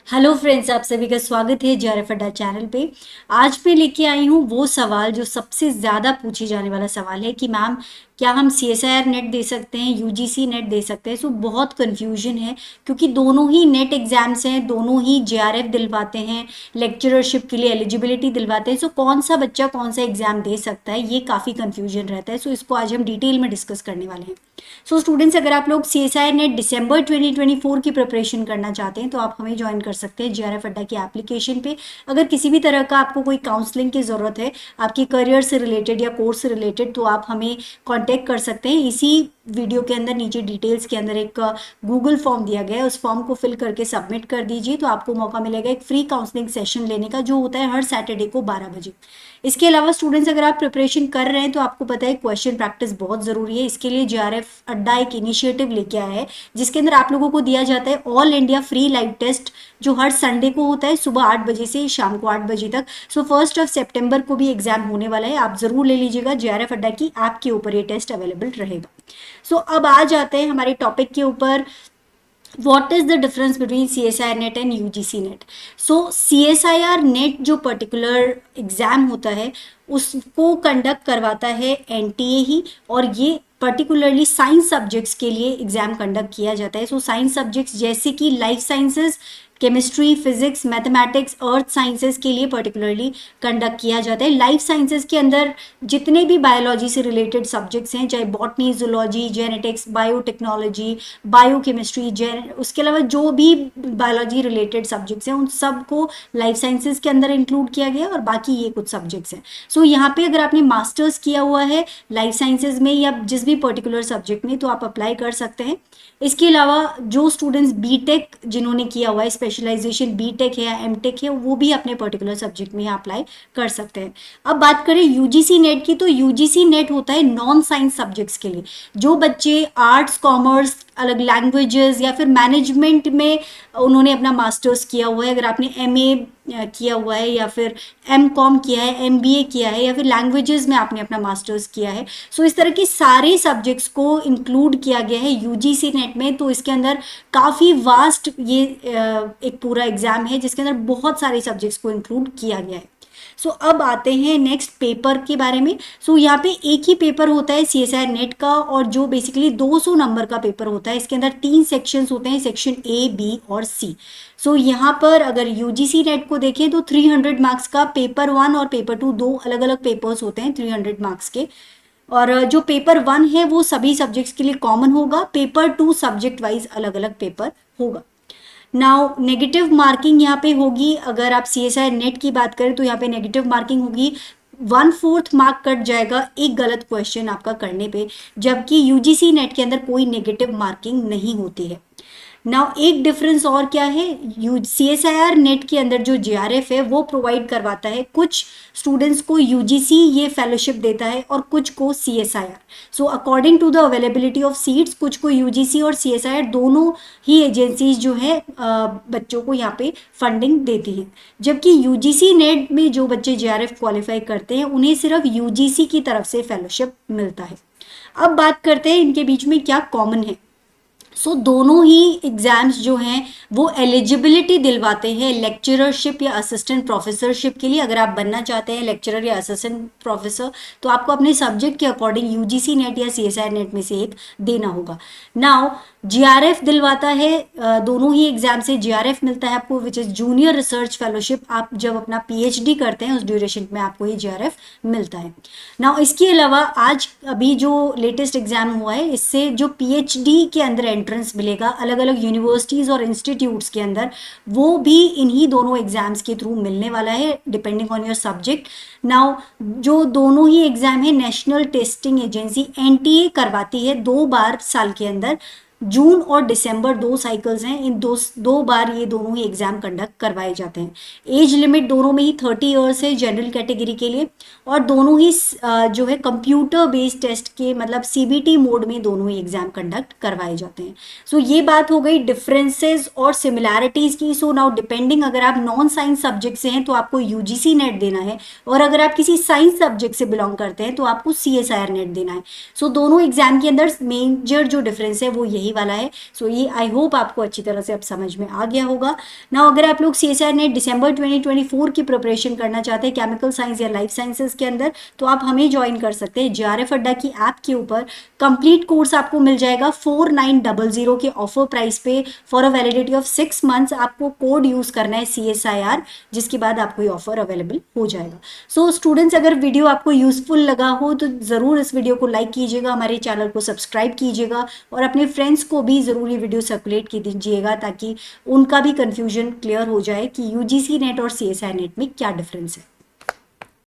Hello friends, आप सभी का स्वागत है जेआरएफ अड्डा चैनल पे। आज मैं लेके आई हूँ वो सवाल जो सबसे ज़्यादा पूछी जाने वाला सवाल है कि मैम क्या हम सीएसआईआर नेट दे सकते हैं, यूजीसी नेट दे सकते हैं। सो बहुत कन्फ्यूजन है क्योंकि दोनों ही नेट एग्जाम्स हैं, दोनों ही जेआरएफ दिलवाते हैं, लेक्चरशिप के लिए एलिजिबिलिटी दिलवाते हैं। सो कौन सा बच्चा कौन सा एग्जाम दे सकता है, ये काफ़ी कन्फ्यूजन रहता है। सो इसको आज हम डिटेल में डिस्कस करने वाले हैं। सो स्टूडेंट्स, अगर आप लोग सीएसआईआर नेट दिसंबर 2024 की प्रिपरेशन करना चाहते हैं तो आप हमें ज्वाइन कर सकते हैं जेआरएफ अड्डा की एप्लीकेशन पे। अगर किसी भी तरह का आपको कोई काउंसलिंग की ज़रूरत है आपके करियर से रिलेटेड या कोर्स से रिलेटेड, तो आप हमें कांटेक्ट कर सकते हैं। इसी वीडियो के अंदर नीचे डिटेल्स के अंदर एक गूगल फॉर्म दिया गया है, उस फॉर्म को फिल करके सबमिट कर दीजिए तो आपको मौका मिलेगा एक फ्री काउंसलिंग सेशन लेने का, जो होता है हर सैटरडे को 12 बजे। इसके अलावा स्टूडेंट्स, अगर आप प्रिपरेशन कर रहे हैं तो आपको पता है क्वेश्चन प्रैक्टिस बहुत ज़रूरी है। इसके लिए जेआरएफ अड्डा एक इनिशिएटिव लेके आया है जिसके अंदर आप लोगों को दिया जाता है all India free live test, जो हर संडे को होता है सुबह 8 बजे से शाम को 8 बजे तक। सो 1 सितंबर को भी एग्जाम होने वाला है, आप ज़रूर ले लीजिएगा। जेआरएफ अड्डा की ऐप के ऊपर ये टेस्ट अवेलेबल रहेगा। सो अब आ जाते हैं हमारे टॉपिक के ऊपर। what is the difference between CSIR net and UGC net? So CSIR net जो पर्टिकुलर एग्जाम होता है उसको कंडक्ट करवाता है एनटीए ही, और ये पर्टिकुलरली साइंस सब्जेक्ट्स के लिए एग्जाम कंडक्ट किया जाता है। सो साइंस सब्जेक्ट्स जैसे कि life sciences, chemistry, physics, mathematics, अर्थ साइंसेस के लिए पर्टिकुलरली कंडक्ट किया जाता है। लाइफ साइंसेस के अंदर जितने भी बायोलॉजी से रिलेटेड सब्जेक्ट्स हैं, चाहे botany, zoology, genetics, biotechnology, biochemistry, उसके अलावा जो भी बायोलॉजी रिलेटेड सब्जेक्ट्स हैं उन सबको लाइफ साइंसेस के अंदर इंक्लूड किया गया, और बाकी ये कुछ सब्जेक्ट्स हैं। सो यहाँ पे अगर आपने मास्टर्स किया हुआ है लाइफ साइंसेज में या जिस भी पर्टिकुलर सब्जेक्ट में, तो आप अप्लाई कर सकते हैं। इसके अलावा जो स्टूडेंट्स बीटेक जिन्होंने किया हुआ है, स्पेशलाइजेशन बीटेक है या एमटेक है, वो भी अपने पर्टिकुलर सब्जेक्ट में अप्लाई कर सकते हैं। अब बात करें यूजीसी नेट की, तो यूजीसी नेट होता है नॉन साइंस सब्जेक्ट्स के लिए। जो बच्चे आर्ट्स, कॉमर्स, अलग लैंग्वेजेस या फिर मैनेजमेंट में उन्होंने अपना मास्टर्स किया हुआ है, अगर आपने एमए किया हुआ है या फिर एमकॉम किया है, एमबीए किया है या फिर लैंग्वेजेस में आपने अपना मास्टर्स किया है, सो इस तरह के सारे सब्जेक्ट्स को इंक्लूड किया गया है यूजीसी नेट में। तो इसके अंदर काफ़ी वास्ट ये एक पूरा एग्जाम है जिसके अंदर बहुत सारे सब्जेक्ट्स को इंक्लूड किया गया है। सो अब आते हैं नेक्स्ट पेपर के बारे में। सो यहाँ पे एक ही पेपर होता है सीएसआईआर नेट का, और जो बेसिकली 200 नंबर का पेपर होता है। इसके अंदर 3 सेक्शंस होते हैं, सेक्शन ए, बी और सी। सो यहाँ पर अगर यूजीसी नेट को देखें तो 300 मार्क्स का पेपर 1 और पेपर 2, दो अलग अलग पेपर्स होते हैं 300 मार्क्स के। और जो पेपर 1 है वो सभी सब्जेक्ट्स के लिए कॉमन होगा, पेपर 2 सब्जेक्ट वाइज अलग अलग पेपर होगा। नाउ नेगेटिव मार्किंग यहाँ पे होगी। अगर आप सीएसआईआर नेट की बात करें तो यहाँ पे नेगेटिव मार्किंग होगी, 1/4 मार्क कट जाएगा एक गलत क्वेश्चन आपका करने पे, जबकि यूजीसी नेट के अंदर कोई नेगेटिव मार्किंग नहीं होती है। नाउ एक डिफरेंस और क्या है, सीएसआईआर नेट के अंदर जो जेआरएफ है वो प्रोवाइड करवाता है, कुछ स्टूडेंट्स को यूजीसी ये फेलोशिप देता है और कुछ को CSIR. So according to the availability of seats, कुछ को यूजीसी और सीएसआईआर दोनों ही एजेंसीज जो है बच्चों को यहाँ पे फंडिंग देती हैं। जबकि यूजीसी नेट में जो बच्चे जेआरएफ क्वालिफाई करते हैं उन्हें सिर्फ यूजीसी की तरफ से फेलोशिप मिलता है। अब बात करते हैं इनके बीच में क्या कॉमन है। सो दोनों ही एग्जाम्स जो हैं वो एलिजिबिलिटी दिलवाते हैं लेक्चररशिप या असिस्टेंट प्रोफेसरशिप के लिए। अगर आप बनना चाहते हैं लेक्चरर या असिस्टेंट प्रोफेसर तो आपको अपने सब्जेक्ट के अकॉर्डिंग यूजीसी नेट या सीएसआईआर नेट में से एक देना होगा। नाउ जीआरएफ दिलवाता है, दोनों ही एग्जाम से जीआरएफ मिलता है आपको, which is junior research fellowship. आप जब अपना पीएचडी करते हैं उस ड्यूरेशन में आपको ये जीआरएफ मिलता है। नाउ इसके अलावा आज अभी जो लेटेस्ट एग्जाम हुआ है, इससे जो पीएचडी के अंदर एंट्रेंस मिलेगा अलग अलग यूनिवर्सिटीज़ और इंस्टीट्यूट्स के अंदर, वो भी इन्हीं दोनों एग्जाम्स के थ्रू मिलने वाला है depending on your subject. Now जो दोनों ही एग्जाम है नेशनल टेस्टिंग एजेंसी एनटीए करवाती है 2 बार साल के अंदर, जून और दिसंबर 2 साइकिल्स हैं, इन दो बार ये दोनों ही एग्जाम कंडक्ट करवाए जाते हैं। एज लिमिट दोनों में ही 30 ईयर्स है जनरल कैटेगरी के लिए, और दोनों ही जो है कंप्यूटर बेस्ड टेस्ट के मतलब सीबीटी मोड में दोनों ही एग्जाम कंडक्ट करवाए जाते हैं। सो ये बात हो गई डिफरेंसेस और सिमिलैरिटीज़ की। सो नाउ डिपेंडिंग, अगर आप नॉन साइंस सब्जेक्ट से हैं तो आपको यूजीसी नेट देना है, और अगर आप किसी साइंस सब्जेक्ट से बिलोंग करते हैं तो आपको सीएसआईआर नेट देना है। सो दोनों एग्जाम के अंदर मेजर जो डिफरेंस है वो यही यही वाला है। सो ये आई होप आपको अच्छी तरह से अब समझ में आ गया होगा ना। अगर आप लोग CSIR नेट दिसंबर 2024 की प्रिपरेशन करना चाहते हैं केमिकल साइंस या लाइफ साइंसेज के अंदर, तो आप हमें ज्वाइन कर सकते हैं। JRF अड्डा की ऐप के ऊपर कंप्लीट कोर्स आपको मिल जाएगा 4900 के ऑफर प्राइस पे for a validity of 6 months. आपको कोड यूज करना है CSIR, जिसके बाद आपको ये ऑफर अवेलेबल हो जाएगा। सो स्टूडेंट्स, अगर वीडियो आपको यूजफुल लगा हो तो ज़रूर इस वीडियो को लाइक कीजिएगा, हमारे चैनल को सब्सक्राइब कीजिएगा और अपने फ्रेंड्स को भी ज़रूर ये वीडियो सर्कुलेट की दीजिएगा ताकि उनका भी कन्फ्यूजन क्लियर हो जाए कि UGC नेट और CSIR नेट में क्या डिफरेंस है।